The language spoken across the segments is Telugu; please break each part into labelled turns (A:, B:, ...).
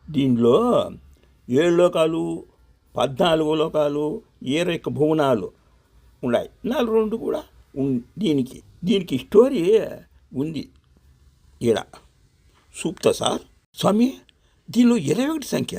A: దీనిలో 7 లోకాలు, 14 లోకాలు, 21 భువనాలు ఉన్నాయి. 42 కూడా దీనికి దీనికి స్టోరీ ఉంది ఈడ సూక్త సార్. స్వామి దీనిలో 21 సంఖ్య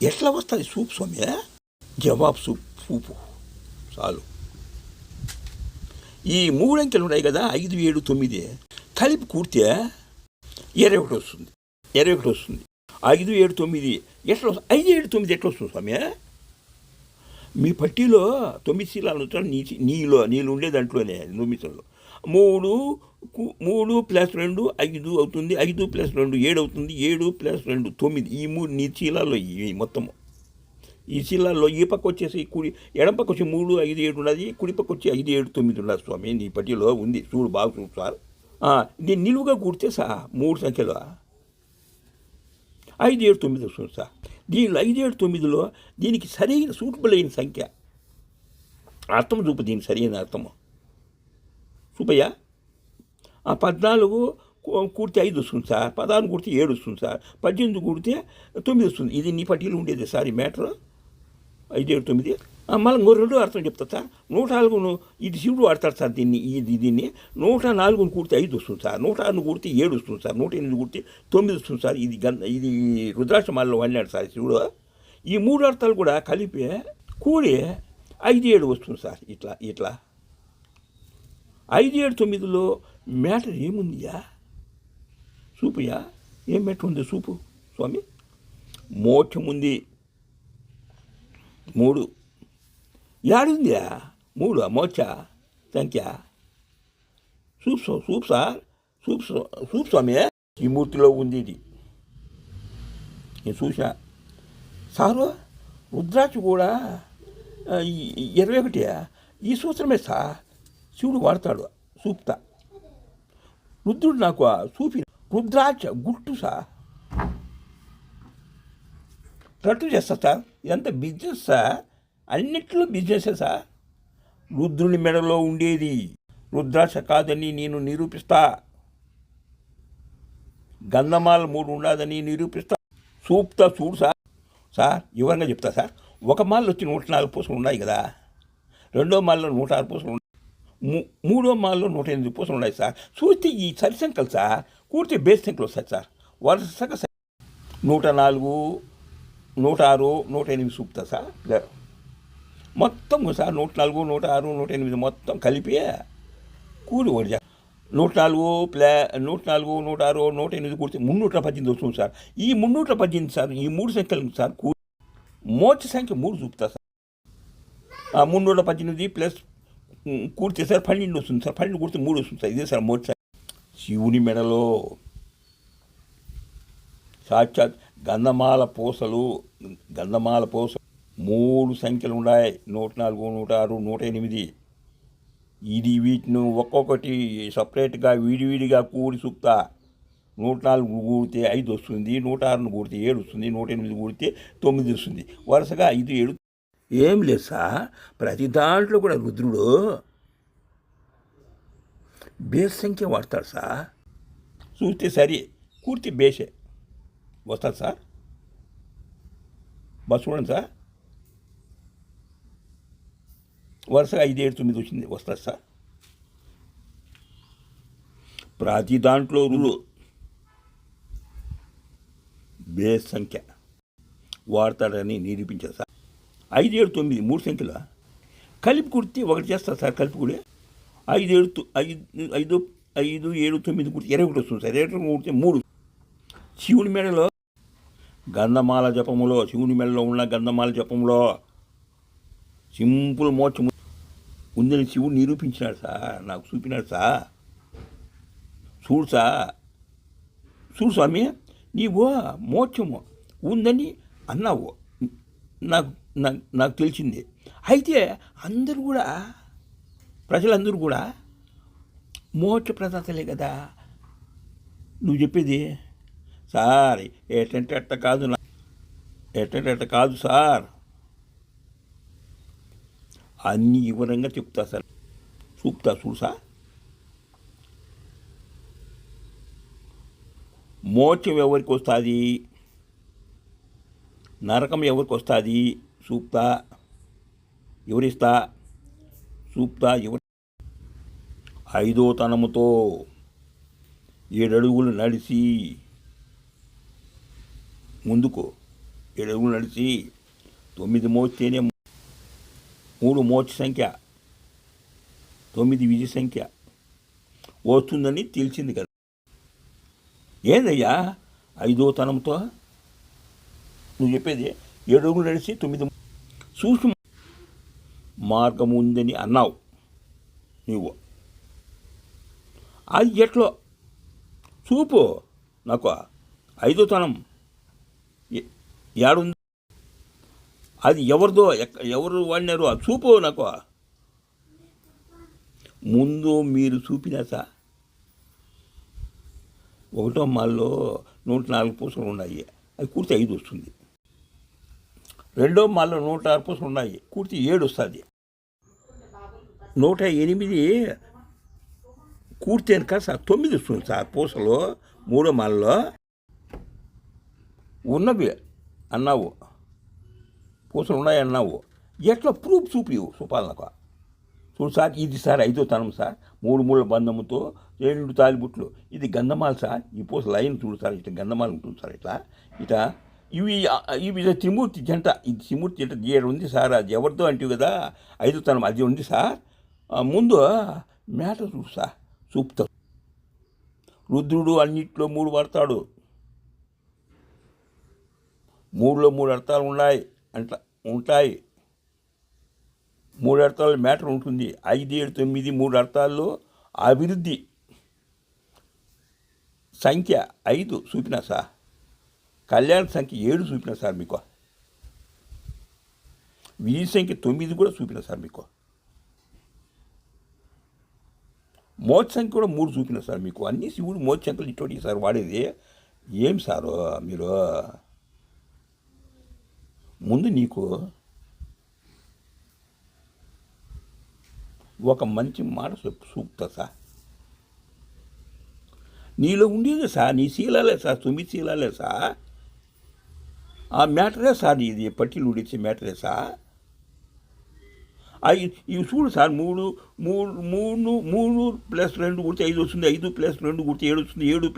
A: ఎట్లా వస్తుంది సూప్ స్వామి? జవాబు సూపు చాలు. ఈ 3 అంకెలు ఉన్నాయి కదా, 5, 7, 9 కలిపి కూడితే 21 వస్తుంది. 5, 7, 9 ఎట్లా వస్తుంది? 5, 7, 9 ఎట్లా వస్తుంది స్వామి? మీ పట్టీలో 9 శీలాలు నీళ్ళు ఉండే దాంట్లోనే 9లో 3 + 2 5 అవుతుంది. 5 + 2 7 అవుతుంది. 7 + 2 9. ఈ 3 నీ శీలాల్లో ఈ మొత్తము. ఈ శీలాల్లో ఈ పక్క వచ్చేసి ఎడం పక్క వచ్చి 3, 5, 7 ఉన్నది. కుడి పక్క వచ్చి 5, 7, 9 ఉన్నది స్వామి. నీ పట్టీలో ఉంది చూడు, బాగా చూడు సార్. దీన్ని నిలువుగా కూడితే సార్ 3 సంఖ్యలో 5, 7, 9 వస్తుంది సార్. దీనిలో 5, 7, 9లో దీనికి సరైన సూటబుల్ అయిన సంఖ్య అర్థం చూపు. దీనికి సరైన అర్థము చూపయ్యా. 14 కూడితే 5 వస్తుంది సార్. 16 కూడితే 7 వస్తుంది సార్. 18 కూడితే 9 వస్తుంది. ఇది నీ పట్టీలో ఉండేది సార్ ఈ మ్యాటర్. 5, 7, 9. మళ్ళీ ఇంకో 2 అర్థం చెప్తా సార్. 104 ఇది శివుడు వాడతాడు సార్ దీన్ని. దీన్ని 104 కూడితే 5 వస్తుంది సార్. 106 కూడితే 7 వస్తుంది సార్. 108 కూడితే 9 వస్తుంది సార్. ఇది రుద్రాక్షమాలలో వాడినాడు సార్ శివుడు. ఈ 3 అర్థాలు కూడా కలిపి కూడి 5, 7 వస్తుంది సార్. ఇట్లా 5, 7, 9లో మ్యాటర్ ఏముందియా చూపుయా? ఏం మ్యాటర్ ఉంది చూపు స్వామి? మోక్షం ఉంది. 3 ఏడుందా? 3 మోక్ష సంఖ్య. Soup sir. సూప్ స్వామి. ఈ మూర్తిలో ఉంది ఇది. నేను చూసా సారు. రుద్రాక్ష కూడా 21 ఈ సూత్రమే సార్ శివుడు వాడతాడు. సూక్త రుద్రుడు నాకు చూపి రుద్రాక్ష గుట్టు సార్. రట్టు చేస్తా సార్. ఇదంతా బిజినెస్ సార్. అన్నిట్లో బిజినెసే సార్. రుద్రుని మెడలో ఉండేది రుద్రాక్ష కాదని నేను నిరూపిస్తా. గంధమాల 3 ఉండదని నిరూపిస్తా. సూక్త చూడు సార్ వివరంగా చెప్తా సార్. ఒక మాల్లో వచ్చి 104 పూసలు ఉన్నాయి కదా. 2వ మాల్లో 106 పూసలు ఉన్నాయి. 3వ మాల్లో 108 పూసలు ఉన్నాయి సార్. చూస్తే ఈ సరి సంఖ్యలు సార్ కూర్చే బేస్ సంఖ్యలు వస్తాయి సార్. వరుసగా 104, 106, 108 సూక్త సార్. మొత్తం సార్ 104, 106, 108 మొత్తం కలిపి కూడి ఒకటి 104, 106, 108 కూడితే 318 వస్తుంది సార్. ఈ 318 సార్ ఈ 3 సంఖ్యలు సార్ మోక్ష సంఖ్య 3 చూపుతా సార్. 318 ప్లస్ కూడితే సార్ 12 వస్తుంది సార్. 12 కూడితే 3 వస్తుంది సార్. ఇదే సార్ మోక్ష. శివుని మెడలో సాక్షాత్ గంధమాల పూసలు 3 సంఖ్యలు ఉన్నాయి. 104, 106, 108. ఇది వీటిని ఒక్కొక్కటి సపరేట్గా విడివిడిగా కూడి సూక్త. 104 కూడితే 5 వస్తుంది. 106 కూడితే 7 వస్తుంది. 108 కూడితే 9 వస్తుంది. వరుసగా 5, 7. ఏం లేదు సార్. ప్రతి దాంట్లో కూడా రుద్రుడు బేస్ సంఖ్య వాడతాడు సార్. చూస్తే సరే కూర్తి బేసే వస్తుంది సార్. బస్ చూడండి సార్. వరుసగా 5, 7, 9 వచ్చింది వస్తుంది సార్. ప్రతి దాంట్లో బేస్ సంఖ్య వాడతాడని నిరూపించారు సార్. 5, 7, 9 3 సంఖ్యలు కలిపి కుడితే 1 చేస్తారు సార్. కలిపి కూడా 5, 7, 9 కుడితే 21 వస్తుంది సార్. 21 కుడితే 3. శివుని మెడలో గంధమాల జపములో శివుని మెడలో ఉన్న గంధమాల జపంలో సింపుల్ మోక్షం ఉందని శివుడు నిరూపించినాడు సార్. నాకు చూపినాడు సార్. చూడు స్వామి, నీవు మోక్షము ఉందని అన్నావు. నాకు తెలిసింది. అయితే అందరూ కూడా ప్రజలందరూ కూడా మోక్ష ప్రదాతలే కదా నువ్వు చెప్పేది సార్. ఎట్టంటే అట్ట కాదు సార్. అన్ని వివరంగా చెప్తా సార్. చూపుతా చూడు సార్. మోక్షం ఎవరికి వస్తుంది, నరకం ఎవరికి వస్తుంది, సూక్తా ఎవరిస్తా, సూక్తా ఎవరి 5వ తనముతో 7 అడుగులు నడిచి ముందుకు 7 అడుగులు నడిచి 9 మోస్తేనే 3 మోక్ష సంఖ్య 9 విజయ సంఖ్య వస్తుందని తెలిసింది కదా. ఏందయ్యా 5వ తనంతో నువ్వు చెప్పేది? 7 అడుగులు నడిచి 9 సూక్ష్మ మార్గం ఉందని అన్నావు నువ్వు. అది ఎట్లో చూపు నాకు. 5వ తనం ఏడుంది, అది ఎవరిదో, ఎవరు వాడినారు ఆ చూపు నాకు. ముందు మీరు చూపినా సార్ 1వ మాల్లో 104 పూసలు ఉన్నాయి, అది కూర్చి 5 వస్తుంది. 2వ మాల్లో 106 పూసలు ఉన్నాయి, కూర్చి 7 వస్తుంది. 108 కూర్చి అని కాదు సార్ 9 వస్తుంది సార్ పూసలు. 3వ మాల్లో ఉన్నవి అన్నావు, పూసలు ఉన్నాయి అన్నావు. ఎట్లా ప్రూఫ్ చూపాలి నాకు. చూడు సార్, ఇది సార్ 5వ తనం సార్, 3 ముళ్ళ బంధముతో 2 తాలిబుట్లు. ఇది గంధమాల సార్. ఈ పూస లైన్ చూడు సార్, ఇట్లా గంధమాల ఉంటుంది సార్. ఇట్లా ఇవి త్రిమూర్తి జంట. ఇది త్రిమూర్తి జంట 7 ఉంది సార్. అది ఎవరితో అంటే కదా 5వ తనం, అది ఉంది సార్. ముందు మ్యాటర్ చూడు సార్, చూపుతాడు. రుద్రుడు అన్నిట్లో 3 పడతాడు, 3లో 3 అర్థాలు ఉంటాయి. 3 అర్థాలు మ్యాటర్ ఉంటుంది. 5, 7, 9 3 అర్థాల్లో అభివృద్ధి సంఖ్య 5 చూపినా సార్. కళ్యాణ సంఖ్య 7 చూపినా సార్ మీకు. విధి సంఖ్య 9 కూడా చూపినా సార్ మీకు. మోక్ష సంఖ్య కూడా 3 చూపినా సార్ మీకు. అన్ని శివుడు మోక్ష సంఖ్యలు ఇటువంటి సార్ వాడేది. ఏం సారు మీరు? ముందు నీకు ఒక మంచి మాట సూక్తా సార్. నీలో ఉండేది సార్, నీ శీలాలే సార్, 9 శీలాలే సార్. ఆ మ్యాటరే సార్, ఇది పట్టిలు ఉడిచే మ్యాటరే సార్. ఇవి చూడు సార్, 3 + 2 కూడితే 5 వస్తుంది, 5 + 2 కూడితే 7 వస్తుంది, 7 +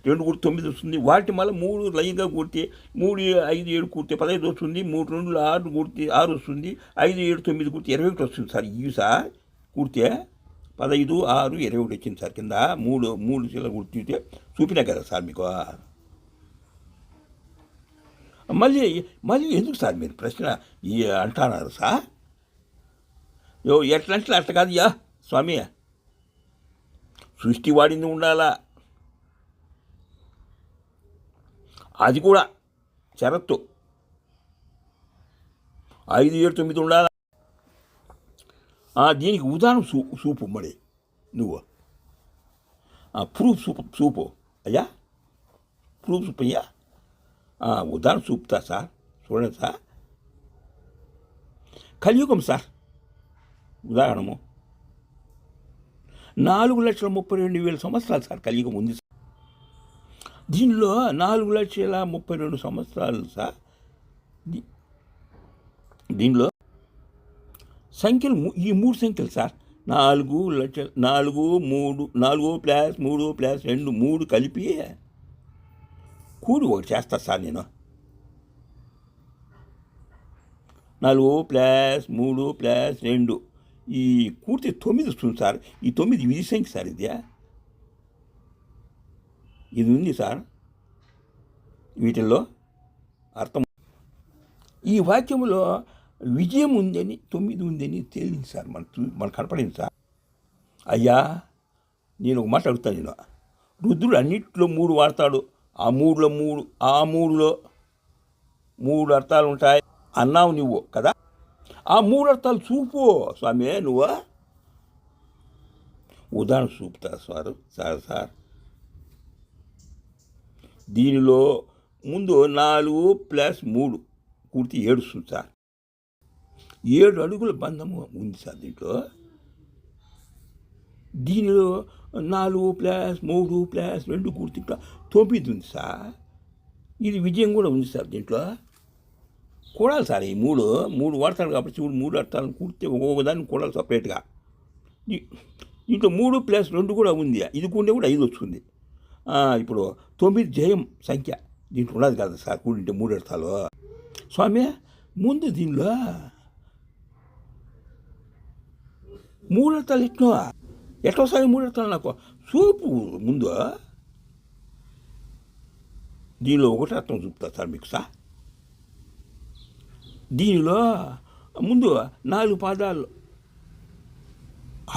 A: 2 కూడితే 9 వస్తుంది. వాటి మళ్ళీ 3 లైన్గా కూడితే 3, 5, 7 కూడితే 15 వస్తుంది, 3, 2, 6 కూడితే 6 వస్తుంది, 5, 7, 9 కూడితే 21 వస్తుంది సార్. ఇవి సార్ కూడితే 15, 6, 21 వచ్చింది సార్. కింద 3 చీల కూర్చుంటే చూపినా కదా సార్ మీకు. మళ్ళీ ఎందుకు సార్ మీరు ప్రశ్న అంటున్నారు సార్? ఎట్లా అంటే అట్లా కాదు యా స్వామి. సృష్టి వాడింది ఉండాలా, అది కూడా షరత్తు. 5, 7, 9 ఉండాలా. దీనికి ఉదాహరణ చూపు మరి నువ్వు. ప్రూఫ్ చూపు అయ్యా, ప్రూఫ్ చూపు అయ్యా. ఉదాహరణ చూపుతా సార్. చూడండి సార్, కలియుగం సార్. ఉదాహరణము 4,32,000 సంవత్సరాలు సార్ కలియుగం ఉంది సార్. దీనిలో 4,32,000 సంవత్సరాలు సార్. దీనిలో సంఖ్యలు ఈ 3 సంఖ్యలు సార్. 4, 3 + 2 3 కలిపి కూడి ఒకటి చేస్తా సార్ నేను. 4 + 3 + 2 ఈ కూడితే 9 వస్తుంది సార్. ఈ 9 విధి సంఖ్య సార్. ఇది ఉంది సార్. వీటిల్లో అర్థం ఈ వాక్యంలో విజయం ఉందని 9 ఉందని తేలింది సార్. మనకు కనపడింది సార్. అయ్యా నేను ఒక మాట అడుగుతాను. నేను రుద్రుడు అన్నిట్లో 3 వాడతాడు. ఆ 3లో 3 అర్థాలు ఉంటాయి అన్నావు నువ్వు కదా. ఆ 3 అర్థాలు చూపు స్వామి నువ్వు. ఉదాహరణ చూపుతా సార్. దీనిలో ముందు 4 + 3 కూడితే 7 వస్తుంది సార్. 7 అడుగుల బంధము ఉంది సార్ దీంట్లో. దీనిలో 4+3+2 కూడితే ఇట్లా 9 ఉంది సార్. ఇది విజయం కూడా ఉంది సార్. దీంట్లో కూడాలి సార్. ఈ మూడు వాడతాడు కాబట్టి చూడు, 3 అర్థాలను కూడితే ఒక్కొక్కదాన్ని కూడాలి సపరేట్గా. దీంట్లో 3+2 కూడా ఉంది. ఇది కూడితే కూడా 5 వస్తుంది. ఇప్పుడు 9 జయం సంఖ్య దీంట్లో ఉన్నది కదా సార్. కూడింటే 3 అర్థాలు. స్వామి ముందు దీనిలో 3 అర్థాలు ఎట్లా సార్ 3 అర్థాలు నాకు చూపు ముందు. దీనిలో ఒకటి అర్థం చూపుతా సార్ మీకు సార్. దీనిలో ముందు 4 పాదాలు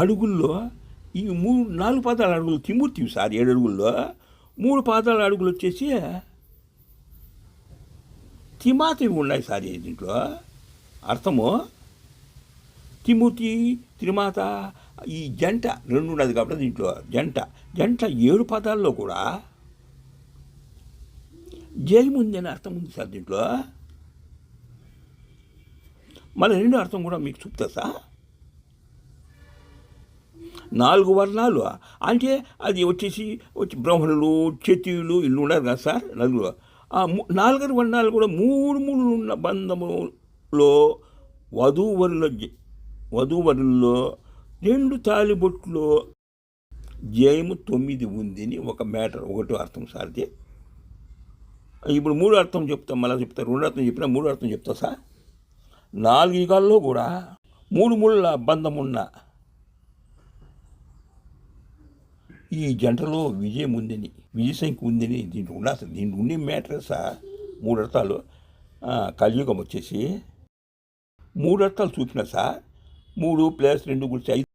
A: అడుగుల్లో ఈ 4 పాదాల అడుగులు తిమూర్తివి సార్. 7 అడుగుల్లో 3 పాదాల అడుగులు వచ్చేసి తిమాతివి ఉన్నాయి సార్. దీంట్లో అర్థము తిమూర్తి త్రిమాత ఈ జంట 2 ఉన్నది కాబట్టి దీంట్లో జంట 7 పదాల్లో కూడా జయం ఉంది అని అర్థం ఉంది సార్. దీంట్లో మళ్ళీ 2 అర్థం కూడా మీకు చూపుతా సార్. 4 వర్ణాలు అంటే అది వచ్చి బ్రాహ్మణులు, క్షత్రియులు ఇల్లు ఉన్నారు కదా సార్. నలుగురు 4 వర్ణాలు కూడా 3 ఉన్న బంధములో వధూవరుల్లో 2 తాలిబొట్లో జయము 9 ఉందని ఒక మ్యాటర్. ఒకటో అర్థం సార్. అది ఇప్పుడు 3 అర్థం చెప్తా, మళ్ళీ చెప్తా. 2 అర్థం చెప్పినా 3 అర్థం చెప్తా సార్. 4 యుగాల్లో కూడా 3 ముళ్ళ బంధమున్న ఈ జంటలో విజయం ఉందని, విజయ సంఖ్య ఉందని దీంట్లో ఉన్నా సార్. దీంట్లో ఉండే మ్యాటర్ సార్ 3 అర్థాలు. కలియుగం వచ్చేసి 3 అర్థాలు చూపిన సార్. 3+2 గురించి 5